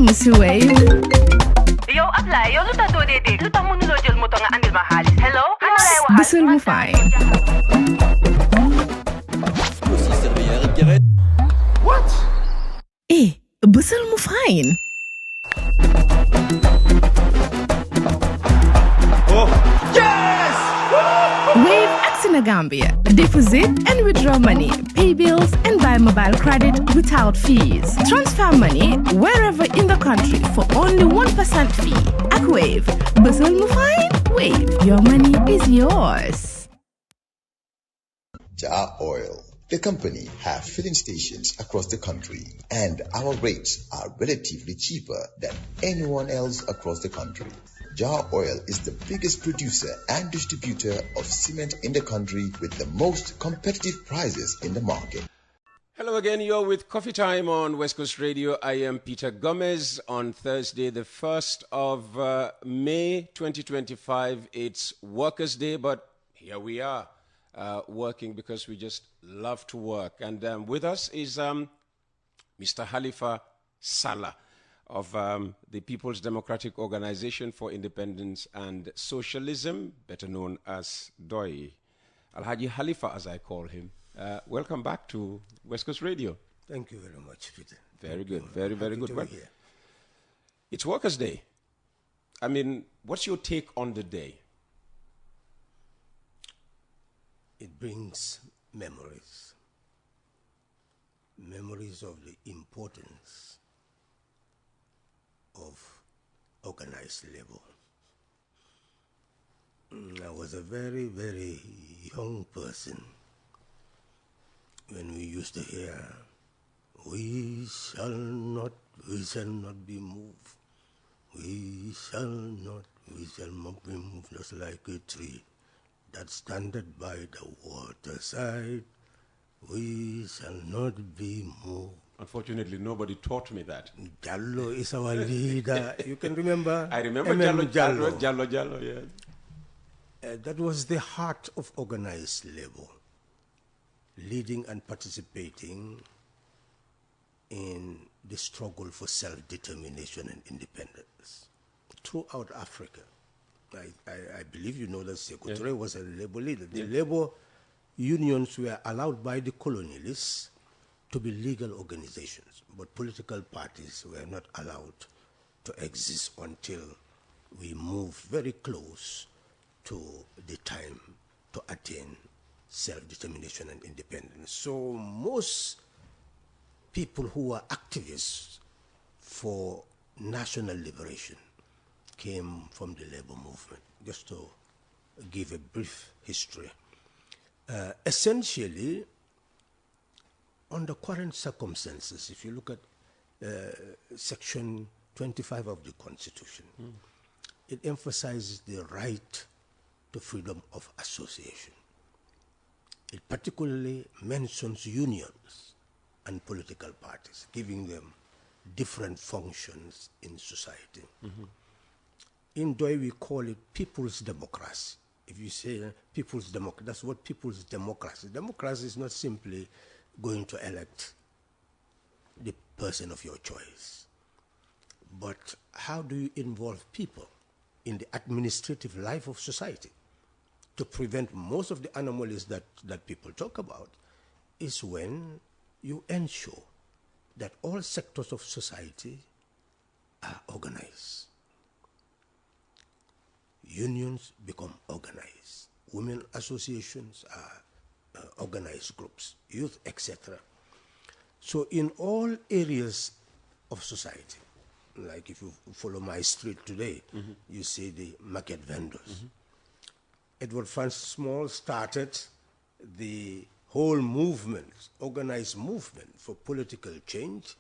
Monsieur Wave. Yo, apply. Yo, luta do dede. Luta mo nulo jël moto nga andil ma xaalis. Hello? Bësal mu fay. What? Bësal mu fine. Oh, yes! Wave acts in Gambia. Deposit and withdraw money, pay bills, and buy mobile credit without fees. Transfer money wherever in the country for only 1% fee. At Wave, Bësal mu fine. Wave, your money is yours. Jar Oil. The company have filling stations across the country, and our rates are relatively cheaper than anyone else across the country. Jar Oil is the biggest producer and distributor of cement in the country with the most competitive prices in the market. Hello again, you're with Coffee Time on West Coast Radio. I am Peter Gomez. On Thursday, the 1st of May 2025, it's Workers' Day, but here we are. Working because we just love to work. And with us is Mr. Halifa Sallah of the People's Democratic Organization for Independence and Socialism, better known as DOI. Alhaji Halifa, as I call him. Welcome back to West Coast Radio. Thank you very much, Peter. Very good. Very, very good. Well, here. It's Workers' Day. I mean, what's your take on the day? It brings memories of the importance of organized labor. I was a very, very young person when we used to hear, we shall not be moved. We shall not be moved just like a tree that standeth by the waterside, we shall not be moved. Unfortunately, nobody taught me that. Jallo is our leader. You can remember? I remember Jallo, yeah. That was the heart of organized labor, leading and participating in the struggle for self-determination and independence throughout Africa. I believe you know that Sekou Touré was a labor leader. The labor unions were allowed by the colonialists to be legal organizations, but political parties were not allowed to exist until we moved very close to the time to attain self-determination and independence. So most people who were activists for national liberation came from the labor movement. Just to give a brief history. Essentially, under current circumstances, if you look at Section 25 of the Constitution, it emphasizes the right to freedom of association. It particularly mentions unions and political parties, giving them different functions in society. In Doi, we call it people's democracy. If you say people's democracy, that's what people's democracy. Democracy is not simply going to elect the person of your choice, but how do you involve people in the administrative life of society to prevent most of the anomalies that people talk about is when you ensure that all sectors of society are organized. Unions become organized. Women associations are organized groups, youth, etc. So in all areas of society, like if you follow my street today, you see the market vendors. Edward Francis Small started the whole movement, organized movement for political change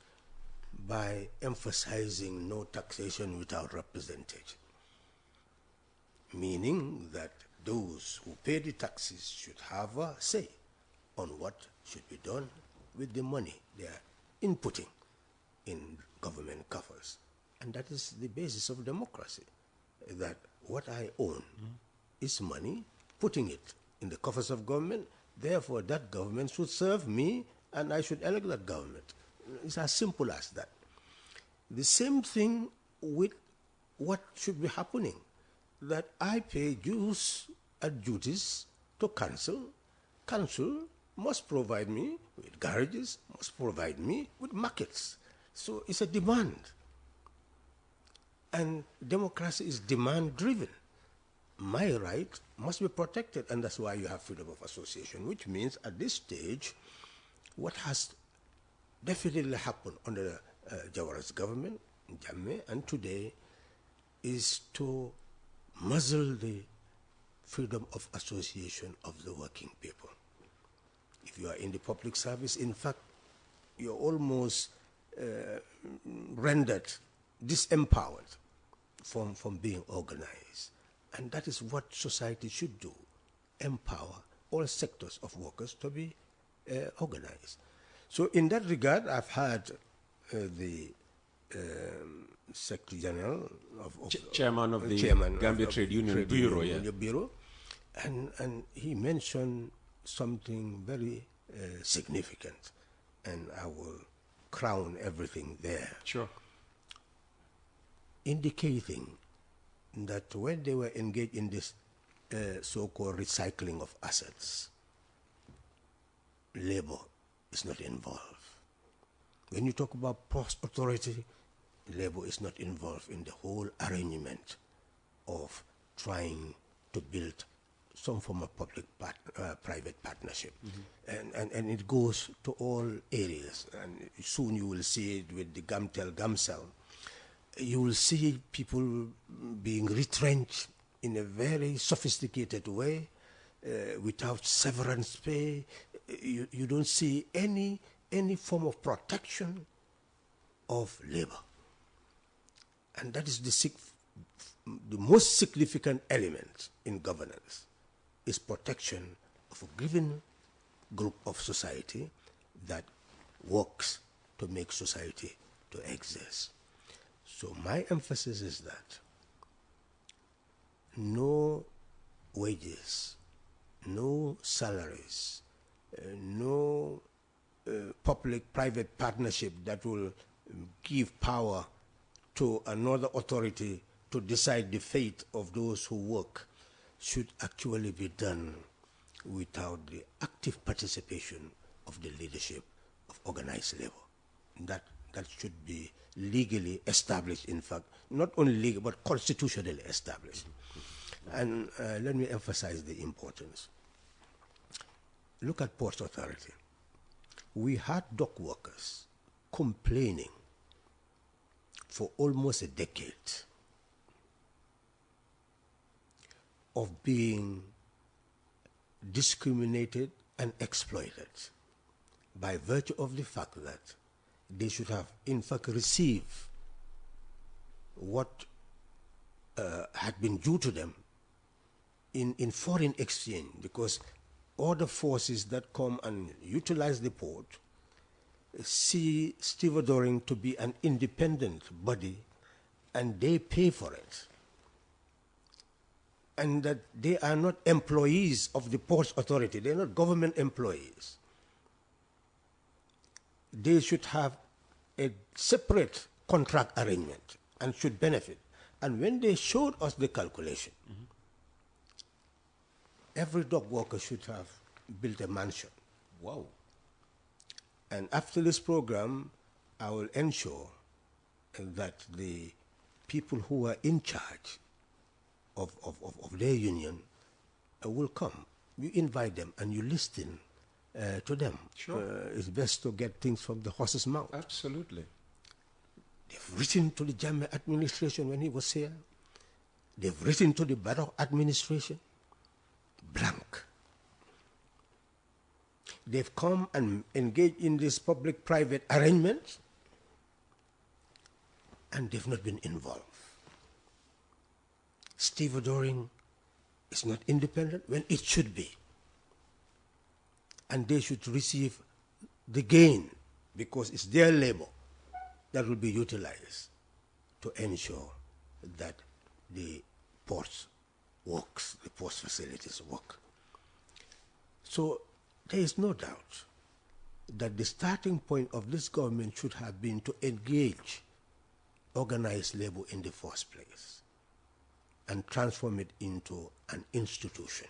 by emphasizing no taxation without representation. Meaning that those who pay the taxes should have a say on what should be done with the money they are inputting in government coffers. And that is the basis of democracy, that what I own is money, putting it in the coffers of government, therefore that government should serve me and I should elect that government. It's as simple as that. The same thing with what should be happening, that I pay dues and duties to council. Council must provide me with garages, must provide me with markets. So it's a demand. And democracy is demand-driven. My right must be protected, and that's why you have freedom of association, which means at this stage, what has definitely happened under Jawara's government, Jammeh, and today, is to muzzle the freedom of association of the working people. If you are in the public service, in fact, you're almost rendered disempowered from being organized. And that is what society should do, empower all sectors of workers to be organized. So in that regard, I've had the Secretary General Chairman of the Gambia Trade Union Bureau, and he mentioned something very significant, and I will crown everything there. Sure. Indicating that when they were engaged in this so-called recycling of assets, labor is not involved. When you talk about post authority, labor is not involved in the whole arrangement of trying to build some form of public-private partnership. And it goes to all areas. And soon you will see it with the Gamtel, Gamcel. You will see people being retrenched in a very sophisticated way, without severance pay. You don't see any form of protection of labor. And that is the most significant element in governance, is protection of a given group of society that works to make society to exist. So my emphasis is that no wages, no salaries, no public-private partnership that will give power to another authority to decide the fate of those who work should actually be done without the active participation of the leadership of organized labor. That should be legally established, in fact, not only legal, but constitutionally established. And let me emphasize the importance. Look at Port Authority. We had dock workers complaining for almost a decade of being discriminated and exploited by virtue of the fact that they should have, in fact, received what had been due to them in foreign exchange, because all the forces that come and utilize the port see stevedoring to be an independent body, and they pay for it. And that they are not employees of the Ports Authority, they're not government employees. They should have a separate contract arrangement and should benefit. And when they showed us the calculation, every dock worker should have built a mansion. Wow. And after this program, I will ensure that the people who are in charge of their union will come. You invite them and you listen to them. Sure. It's best to get things from the horse's mouth. Absolutely. They've written to the Jammeh administration when he was here. They've written to the Barrow administration. Blank. They've come and engaged in this public-private arrangement, and they've not been involved. Stevedoring is not independent when it should be. And they should receive the gain, because it's their labor that will be utilized to ensure that the ports works, the port facilities work. So there is no doubt that the starting point of this government should have been to engage organized labor in the first place and transform it into an institution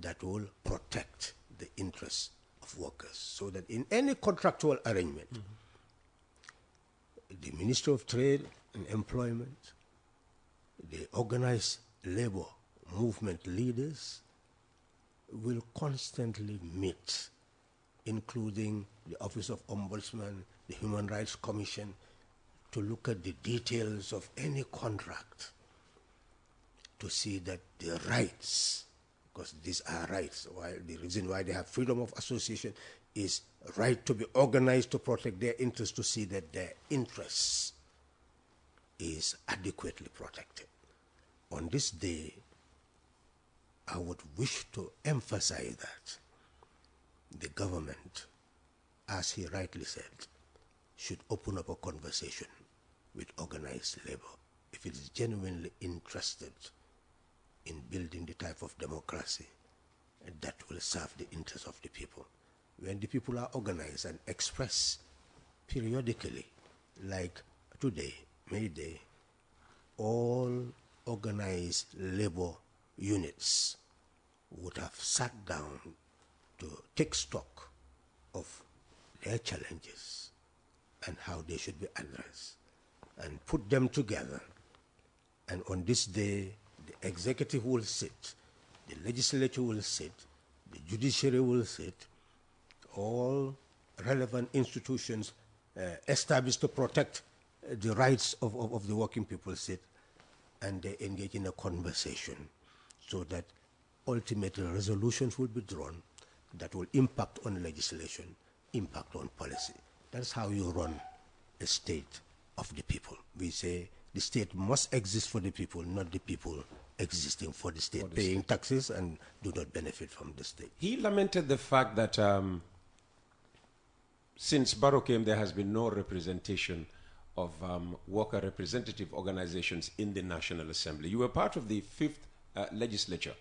that will protect the interests of workers, so that in any contractual arrangement, the Ministry of Trade and Employment, the organized labor movement leaders will constantly meet, including the Office of Ombudsman, the Human Rights Commission, to look at the details of any contract to see that the rights, because these are rights, why the reason why they have freedom of association is right to be organized to protect their interests, to see that their interests is adequately protected. On this day, I would wish to emphasize that the government, as he rightly said, should open up a conversation with organized labor if it is genuinely interested in building the type of democracy that will serve the interests of the people. When the people are organized and express periodically, like today, May Day, all organized labor units would have sat down to take stock of their challenges and how they should be addressed and put them together. And on this day, the executive will sit, the legislature will sit, the judiciary will sit, all relevant institutions established to protect the rights of the working people sit, and they engage in a conversation so that ultimately resolutions will be drawn that will impact on legislation, impact on policy. That's how you run a state of the people. We say the state must exist for the people, not the people existing for the state, paying taxes and do not benefit from the state. He lamented the fact that since Barrow came, there has been no representation of worker representative organizations in the National Assembly. You were part of the 5th legislature.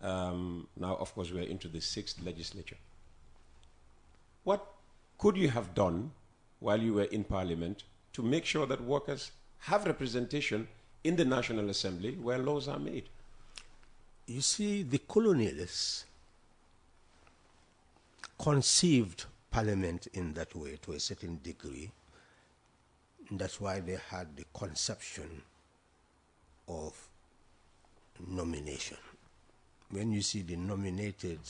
Now, of course, we're into the 6th legislature. What could you have done while you were in Parliament to make sure that workers have representation in the National Assembly where laws are made? You see, the colonialists conceived Parliament in that way to a certain degree. That's why they had the conception of nomination. When you see the nominated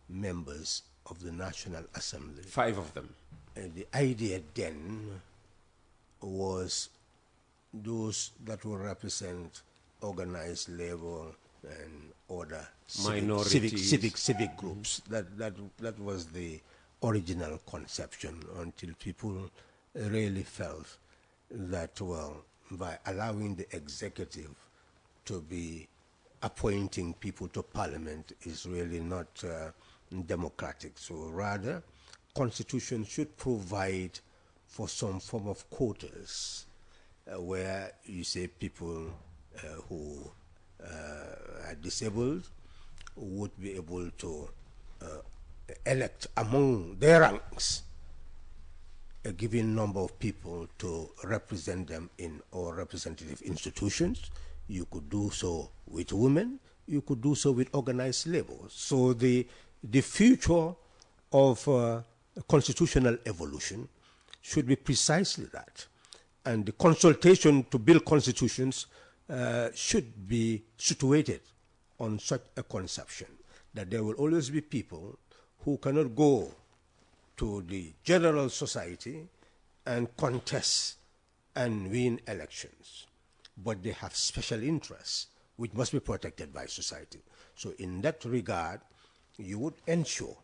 members of the National Assembly, 5 of them. The idea then was those that will represent organized labor and other civic groups. That was the original conception, until people really felt that, well, by allowing the executive to be appointing people to Parliament is really not democratic. So rather, Constitution should provide for some form of quotas where you say people who are disabled would be able to elect among their ranks a given number of people to represent them in our representative institutions. You could do so with women, you could do so with organized labor. So the future of constitutional evolution should be precisely that. And the consultation to build constitutions should be situated on such a conception, that there will always be people who cannot go to the general society and contest and win elections, but they have special interests which must be protected by society. So in that regard, you would ensure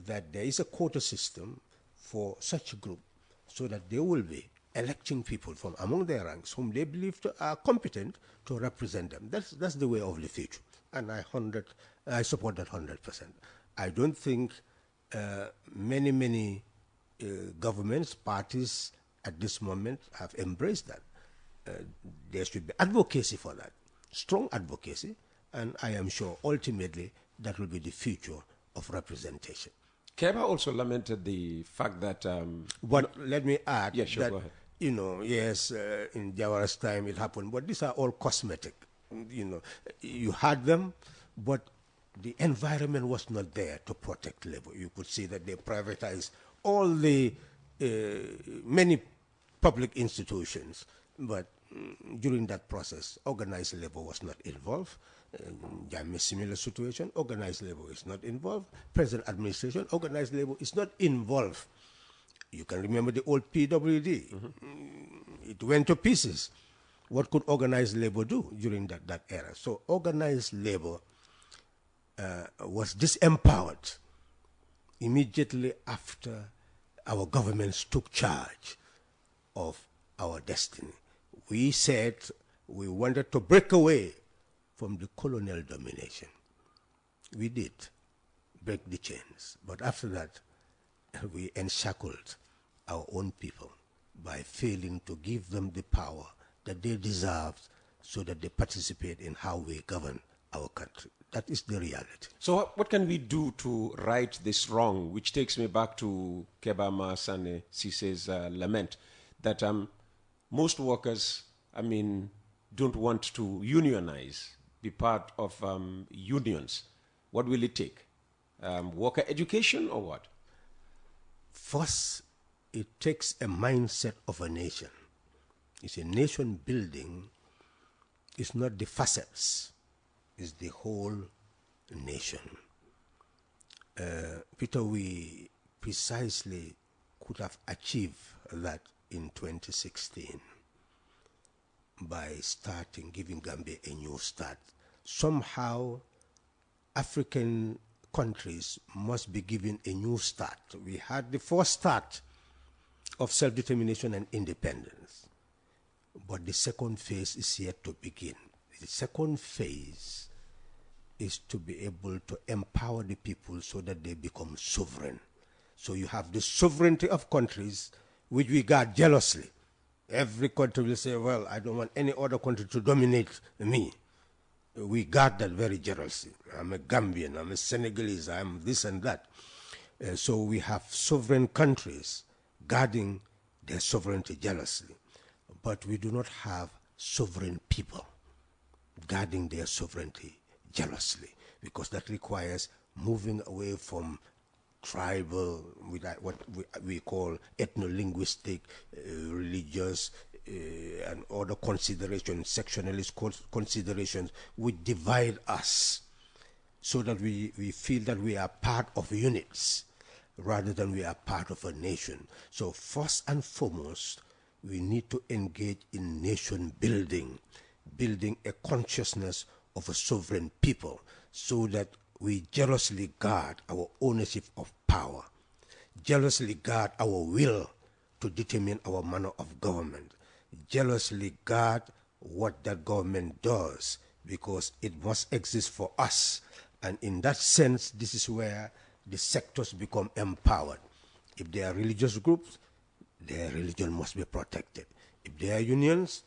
that there is a quota system for such a group, so that they will be electing people from among their ranks whom they believe are competent to represent them. That's the way of the future, and I support that 100%. I don't think many governments, parties at this moment have embraced that. There should be advocacy for that, strong advocacy, and I am sure ultimately that will be the future of representation. Keba also lamented the fact that... but let me add yeah, sure, that go ahead. yes, in Jawara's time it happened, but these are all cosmetic. You had them, but the environment was not there to protect labor. You could see that they privatized all the many public institutions, but during that process, organized labor was not involved. Jam similar situation, organized labor is not involved. Present administration, organized labor is not involved. You can remember the old PWD. It went to pieces. What could organized labor do during that era? So organized labor was disempowered immediately after our governments took charge of our destiny. We said we wanted to break away from the colonial domination. We did break the chains, but after that, we enshackled our own people by failing to give them the power that they deserved so that they participate in how we govern our country. That is the reality. So what can we do to right this wrong, which takes me back to Keba Masane Sise's lament, that most workers, don't want to unionize, be part of unions. What will it take? Worker education or what? First, it takes a mindset of a nation. It's a nation building. It's not the facets. It's the whole nation. Peter, we precisely could have achieved that in 2016 by giving Gambia a new start. Somehow, African countries must be given a new start. We had the first start of self-determination and independence, but the second phase is yet to begin. The second phase is to be able to empower the people so that they become sovereign. So you have the sovereignty of countries, which we guard jealously. Every country will say, well, I don't want any other country to dominate me. We guard that very jealously. I'm a Gambian, I'm a Senegalese, I'm this and that. So we have sovereign countries guarding their sovereignty jealously. But we do not have sovereign people guarding their sovereignty jealously, because that requires moving away from tribal, what we call ethno-linguistic, religious, and other considerations, sectionalist considerations, which divide us so that we feel that we are part of units rather than we are part of a nation. So first and foremost, we need to engage in nation building, building a consciousness of a sovereign people so that we jealously guard our ownership of power, jealously guard our will to determine our manner of government, jealously guard what that government does, because it must exist for us. And in that sense, this is where the sectors become empowered. If there are religious groups, their religion must be protected. If there are unions,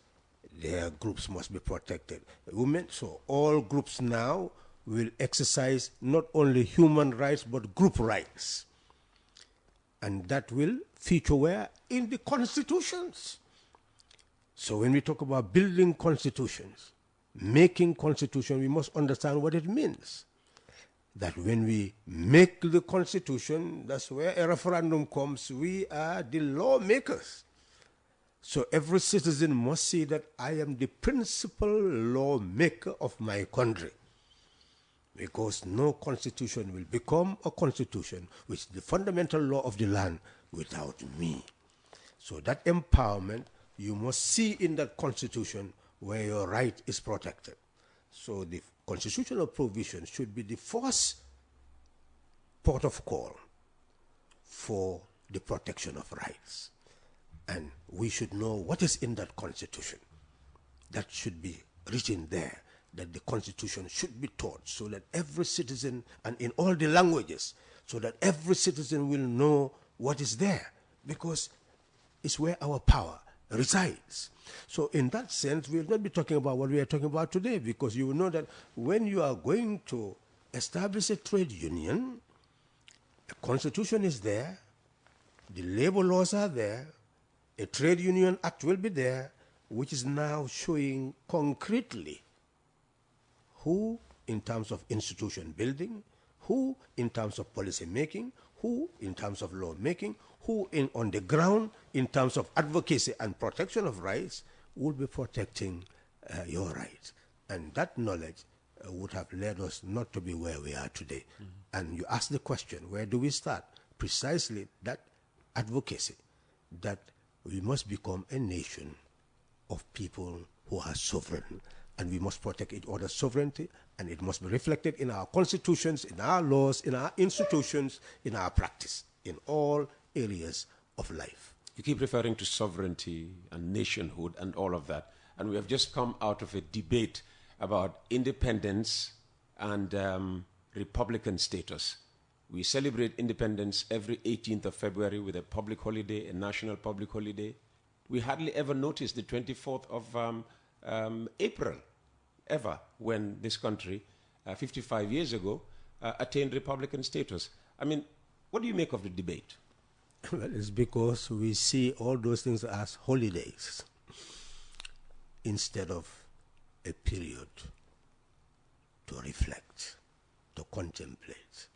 their groups must be protected. Women, so all groups now will exercise not only human rights but group rights. And that will feature where? In the constitutions. So when we talk about building constitutions, making constitution, we must understand what it means. That when we make the constitution, that's where a referendum comes, we are the lawmakers. So every citizen must see that I am the principal lawmaker of my country. Because no constitution will become a constitution, which is the fundamental law of the land, without me. So that empowerment, you must see in that constitution where your right is protected. So the constitutional provision should be the first port of call for the protection of rights. And we should know what is in that constitution. That should be written there, that the constitution should be taught so that every citizen, and in all the languages, so that every citizen will know what is there, because it's where our power resides. So in that sense, we will not be talking about what we are talking about today, because you will know that when you are going to establish a trade union, the constitution is there, the labor laws are there, A trade union act will be there, which is now showing concretely who in terms of institution building, who in terms of policy making, who in terms of law making, who on the ground in terms of advocacy and protection of rights will be protecting your rights. And that knowledge would have led us not to be where we are today. And you ask the question, where do we start? Precisely that advocacy, that we must become a nation of people who are sovereign, and we must protect each other's sovereignty, and it must be reflected in our constitutions, in our laws, in our institutions, in our practice, in all areas of life. You keep referring to sovereignty and nationhood and all of that, and we have just come out of a debate about independence and Republican status. We celebrate independence every 18th of February with a public holiday, a national public holiday. We hardly ever notice the 24th of April, ever, when this country, 55 years ago, attained Republican status. I mean, what do you make of the debate? Well, it's because we see all those things as holidays instead of a period to reflect, to contemplate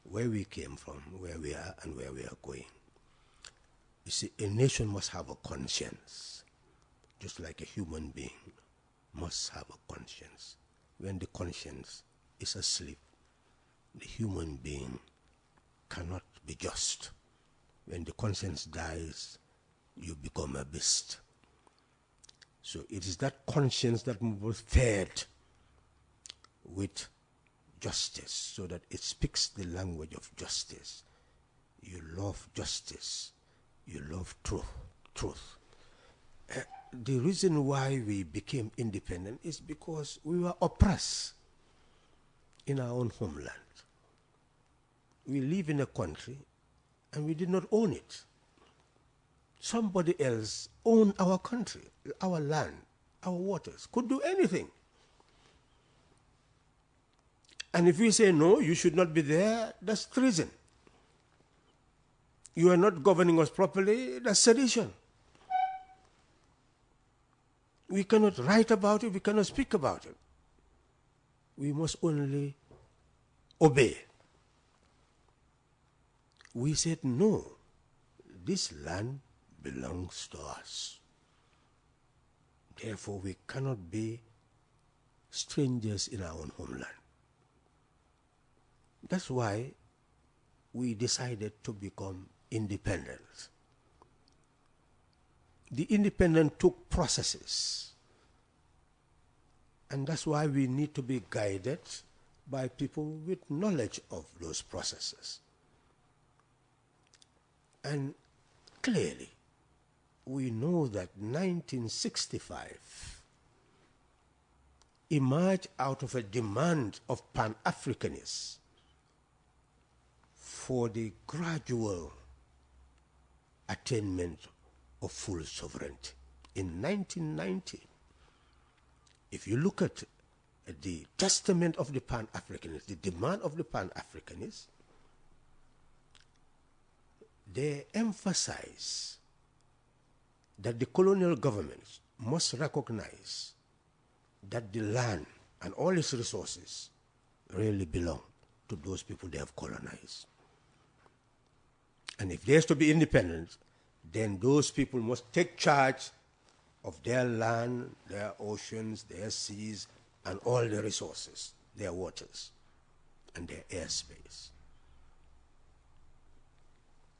where we came from, where we are, and where we are going. You see, a nation must have a conscience, just like a human being must have a conscience. When the conscience is asleep, the human being cannot be just. When the conscience dies, you become a beast. So it is that conscience that was fed with justice, so that it speaks the language of justice. You love justice. You love truth. The reason why we became independent is because we were oppressed in our own homeland. We live in a country and we did not own it. Somebody else owned our country, our land, our waters, could do anything. And if we say, no, you should not be there, that's treason. You are not governing us properly, that's sedition. We cannot write about it, we cannot speak about it. We must only obey. We said, no, this land belongs to us. Therefore, we cannot be strangers in our own homeland. That's why we decided to become independent. The independent took processes. And that's why we need to be guided by people with knowledge of those processes. And clearly, we know that 1965 emerged out of a demand of Pan-Africanists for the gradual attainment of full sovereignty. In 1990, if you look at the testament of the Pan-Africanists, the demand of the Pan-Africanists, they emphasize that the colonial governments must recognize that the land and all its resources really belong to those people they have colonized. And if there's to be independence, then those people must take charge of their land, their oceans, their seas, and all the resources, their waters, and their airspace.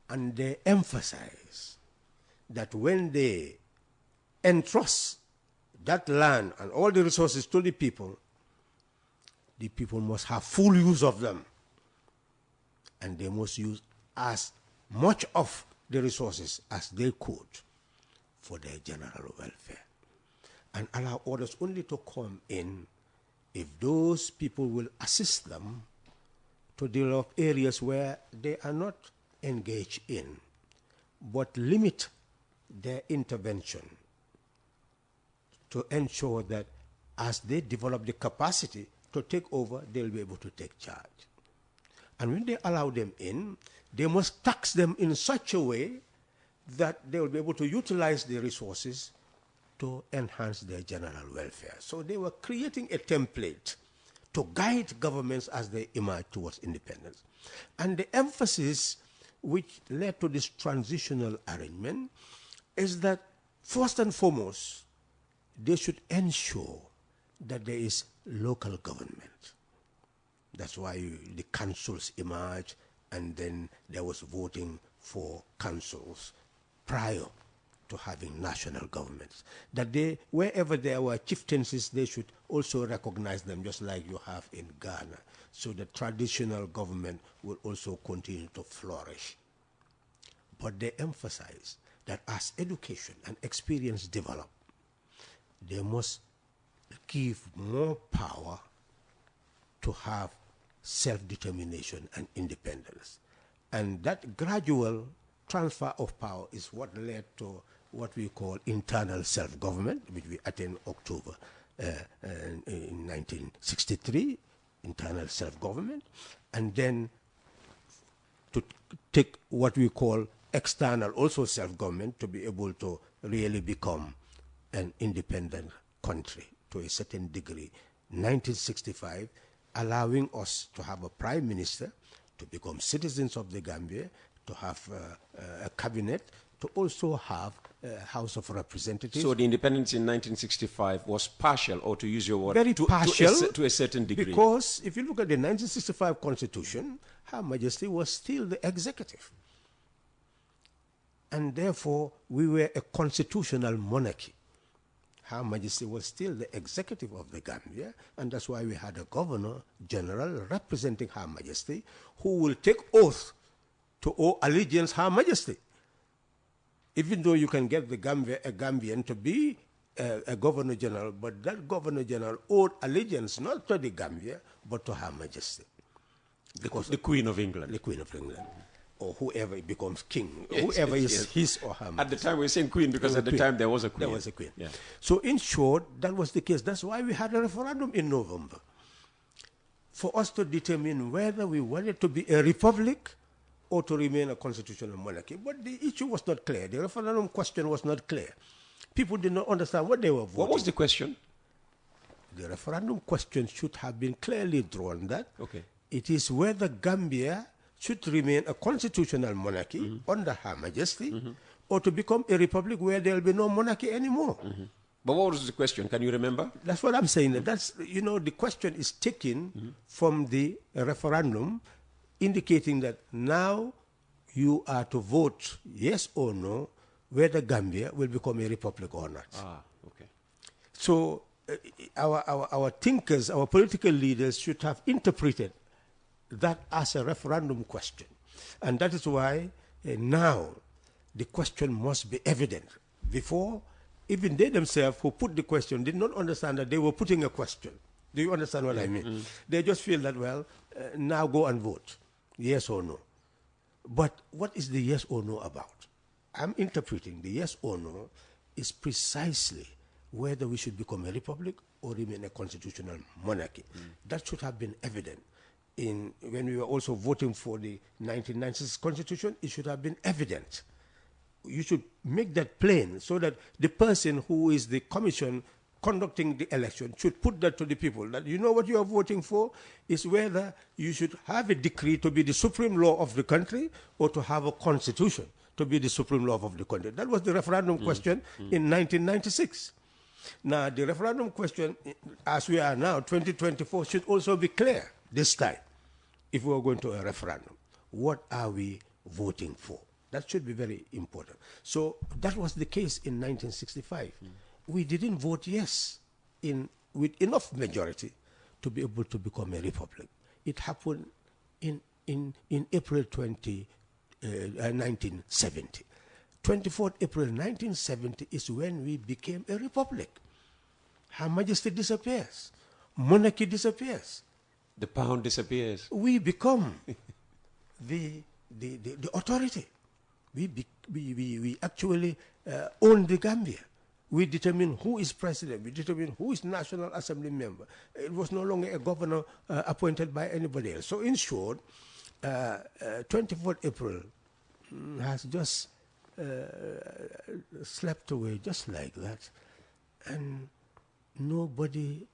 And they emphasize that when they entrust that land and all the resources to the people must have full use of them. And they must use as much of the resources as they could for their general welfare. And allow others only to come in if those people will assist them to develop areas where they are not engaged in, but limit their intervention to ensure that as they develop the capacity to take over, they'll be able to take charge. And when they allow them in, they must tax them in such a way that they will be able to utilize the resources to enhance their general welfare. So they were creating a template to guide governments as they emerge towards independence. And the emphasis which led to this transitional arrangement is that first and foremost, they should ensure that there is local government. That's why the councils emerged, and then there was voting for councils prior to having national governments. That they, wherever there were chieftaincies, they should also recognize them, just like you have in Ghana. So the traditional government will also continue to flourish. But they emphasize that as education and experience develop, they must give more power to have self-determination and independence. And that gradual transfer of power is what led to what we call internal self-government, which we attained October in 1963, internal self-government, and then to take what we call external also self-government to be able to really become an independent country to a certain degree. 1965, allowing us to have a prime minister, to become citizens of the Gambia, to have a cabinet, to also have a House of Representatives. So the independence in 1965 was partial, or to use your word, very partial, to a certain degree. Because if you look at the 1965 Constitution, Her Majesty was still the executive. And therefore, we were a constitutional monarchy. Her Majesty was still the executive of the Gambia, and that's why we had a Governor General representing Her Majesty, who will take oath to owe allegiance Her Majesty. Even though you can get a Gambian to be a Governor General, but that Governor General owed allegiance not to the Gambia, but to Her Majesty. Because the Queen of England. The Queen of England. Or whoever becomes king, whoever is his or her Majesty. At the time, we were saying queen because at the time there was a queen. There was a queen. Yeah. So in short, that was the case. That's why we had a referendum in November, for us to determine whether we wanted to be a republic or to remain a constitutional monarchy. But the issue was not clear. The referendum question was not clear. People did not understand what they were voting. What was the question? The referendum question should have been clearly drawn that okay. It is whether Gambia should remain a constitutional monarchy under Her Majesty, or to become a republic where there will be no monarchy anymore. But what was the question? Can you remember? That's what I'm saying. That's, you know, the question is taken from the referendum, indicating that now you are to vote yes or no whether Gambia will become a republic or not. Ah, okay. So our thinkers, our political leaders should have interpreted that as a referendum question. And that is why now the question must be evident. Before, even they themselves who put the question did not understand that they were putting a question. Do you understand what I mean? They just feel that, well, now go and vote, yes or no. But what is the yes or no about? I'm interpreting the yes or no is precisely whether we should become a republic or remain a constitutional monarchy. That should have been evident. When we were also voting for the 1996 Constitution, it should have been evident. You should make that plain so that the person who is the commission conducting the election should put that to the people, that you know what you are voting for is whether you should have a decree to be the supreme law of the country or to have a constitution to be the supreme law of the country. That was the referendum question in 1996. Now, the referendum question, as we are now, 2024, should also be clear this time, if we are going to a referendum. What are we voting for? That should be very important. So that was the case in 1965. We didn't vote yes with enough majority to be able to become a republic. It happened in April 1970. 24th April 1970 is when we became a republic. Her Majesty disappears. Monarchy disappears. The pound disappears. We become the authority. We actually own the Gambia. We determine who is president. We determine who is National Assembly member. It was no longer a governor appointed by anybody else. So in short, 24th April has just slept away just like that, and nobody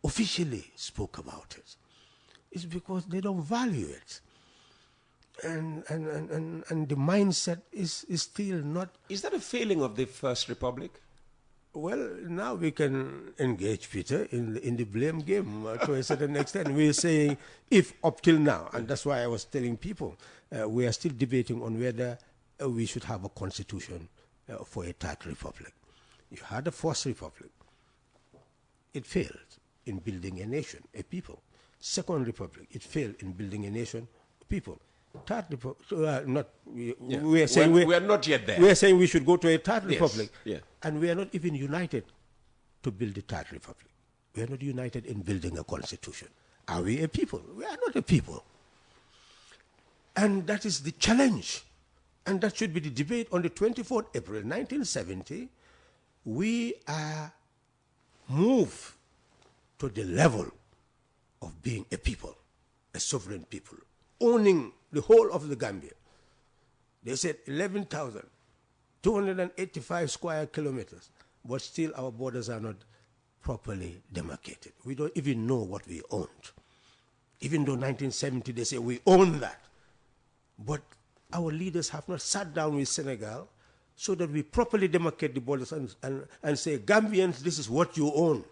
officially spoke about it. It's because they don't value it. And the mindset is still not. Is that a failing of the First Republic? Well, now we can engage, Peter, in the blame game to a certain extent. We're saying if up till now, and that's why I was telling people, we are still debating on whether we should have a constitution for a third republic. You had a First Republic. It failed in building a nation, a people. Second Republic, it failed in building a nation, people. Third Republic, we are saying we are not yet there. We are saying we should go to a third Yes, republic, yeah. and we are not even united to build the third republic. We are not united in building a constitution. Are we a people? We are not a people. And that is the challenge. And that should be the debate on the 24th April 1970. We are moved to the level of being a people, a sovereign people, owning the whole of the Gambia. They said 11,285 square kilometers, but still our borders are not properly demarcated. We don't even know what we owned. Even though 1970 they say we own that. But our leaders have not sat down with Senegal so that we properly demarcate the borders and say, Gambians, this is what you own.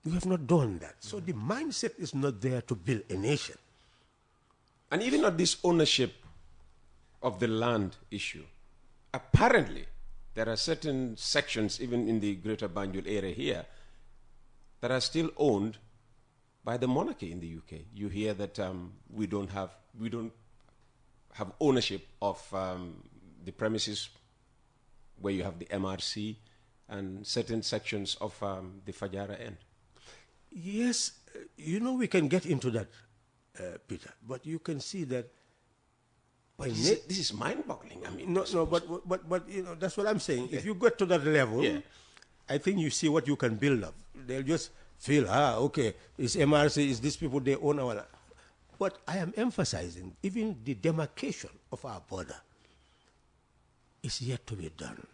We have not done that. So the mindset is not there to build a nation. And even on this ownership of the land issue, apparently there are certain sections, even in the Greater Banjul area here, that are still owned by the monarchy in the UK. You hear that we don't have ownership of the premises where you have the MRC and certain sections of the Fajara end. Yes, we can get into that, Peter, but you can see that. This is mind-boggling. I mean, but that's what I'm saying. Yeah. If you get to that level, I think you see what you can build up. They'll just feel, okay, it's MRC, it's these people, they own our land. But I am emphasizing, even the demarcation of our border is yet to be done.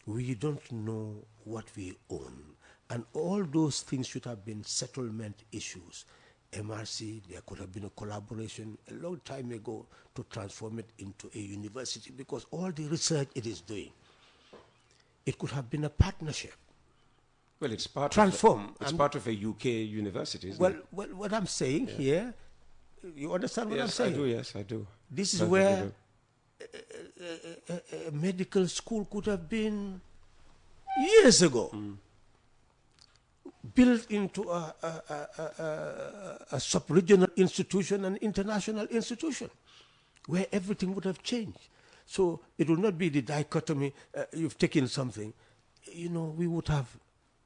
We don't know what we own. And all those things should have been settlement issues. MRC, there could have been a collaboration a long time ago to transform it into a university, because all the research it is doing, it could have been a partnership. Well, it's part It's part of a UK university, isn't it? Well, what I'm saying here, you understand what I'm saying? I do, yes, I do. This is where a medical school could have been years ago. Built into a sub-regional institution, an international institution, where everything would have changed. So it will not be the dichotomy, you've taken something. We would have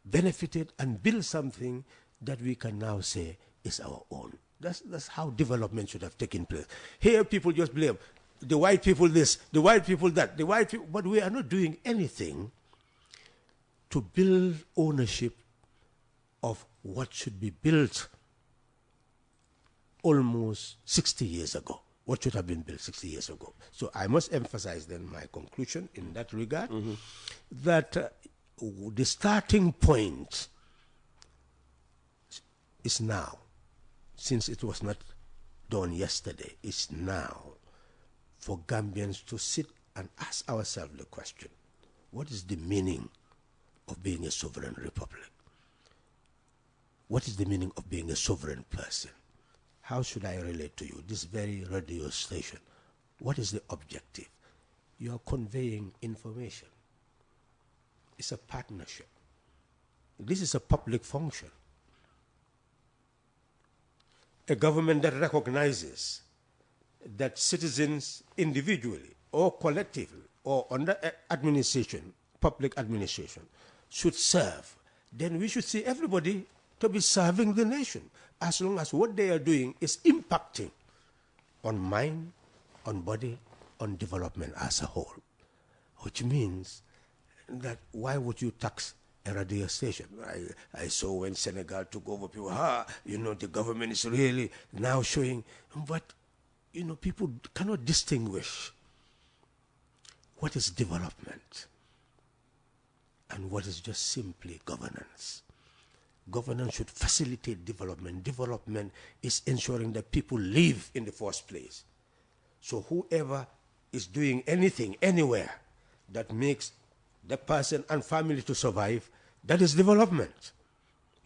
benefited and built something that we can now say is our own. That's how development should have taken place. Here people just blame the white people this, the white people that, the white people, but we are not doing anything to build ownership of what should be built almost 60 years ago. What should have been built 60 years ago. So I must emphasize then my conclusion in that regard, that the starting point is now, since it was not done yesterday, it's now for Gambians to sit and ask ourselves the question, what is the meaning of being a sovereign republic? What is the meaning of being a sovereign person? How should I relate to you? This very radio station. What is the objective? You are conveying information. It's a partnership. This is a public function. A government that recognizes that citizens individually or collectively or under administration, public administration, should serve, then we should see everybody to be serving the nation, as long as what they are doing is impacting on mind, on body, on development as a whole. Which means that why would you tax a radio station? I saw when Senegal took over, people, the government is really now showing, but, people cannot distinguish what is development and what is just simply governance. Governance should facilitate development. Development is ensuring that people live in the first place. So whoever is doing anything, anywhere, that makes the person and family to survive, that is development.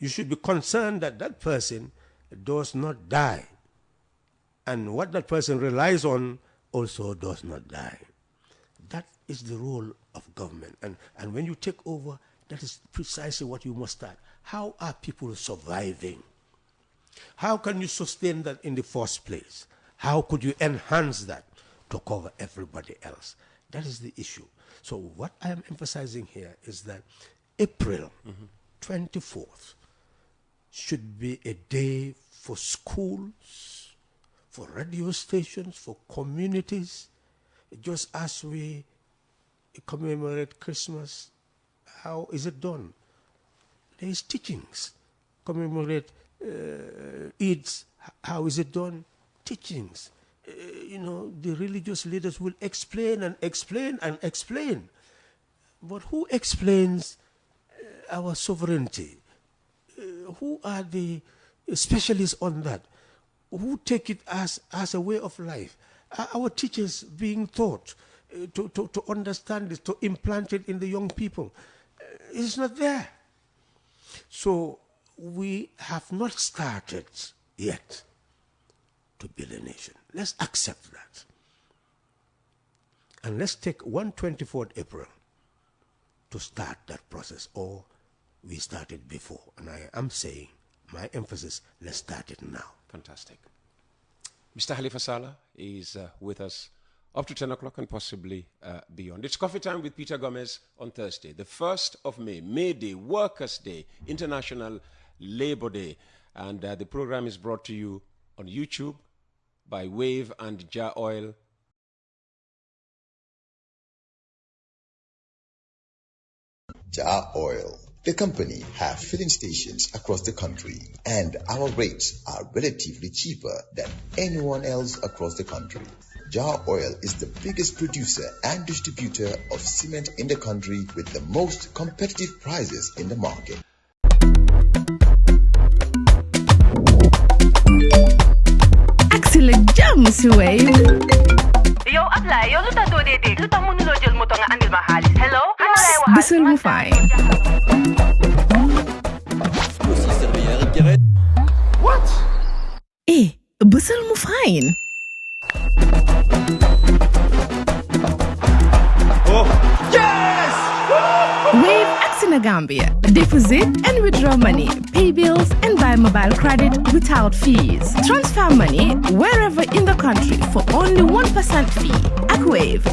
You should be concerned that that person does not die. And what that person relies on also does not die. That is the role of government. And when you take over, that is precisely what you must start. How are people surviving? How can you sustain that in the first place? How could you enhance that to cover everybody else? That is the issue. So what I am emphasizing here is that April 24th should be a day for schools, for radio stations, for communities. Just as we commemorate Christmas, how is it done? There is teachings. Commemorate Eids, how is it done? Teachings. The religious leaders will explain and explain and explain. But who explains our sovereignty? Who are the specialists on that? Who take it as a way of life? Are our teachers being taught to understand this, to implant it in the young people? It's not there. So we have not started yet to build a nation. Let's accept that. And let's take 124th April to start that process, or we started before. And I am saying, my emphasis, let's start it now. Fantastic. Mr. Halifa Sallah is with us up to 10 o'clock and possibly beyond. It's Coffee Time with Peter Gomez on Thursday, the 1st of May, May Day, Workers' Day, International Labor Day. And the program is brought to you on YouTube by Wave and Jar Oil. Jar Oil. The company have filling stations across the country, and our rates are relatively cheaper than anyone else across the country. Jar Oil is the biggest producer and distributor of cement in the country with the most competitive prices in the market. Axel jam si Wave. Yo, apply. Yo, luta do dede. Luta mo nulo jël moto nga andil ma xaalis. Hello? Ano lay waxal? Bësal mu fine. What? Bësal mu fine. Oh, yes! Wave Gambia. Deposit and withdraw money, pay bills and buy mobile credit without fees. Transfer money wherever in the country for only 1% fee. At Wave.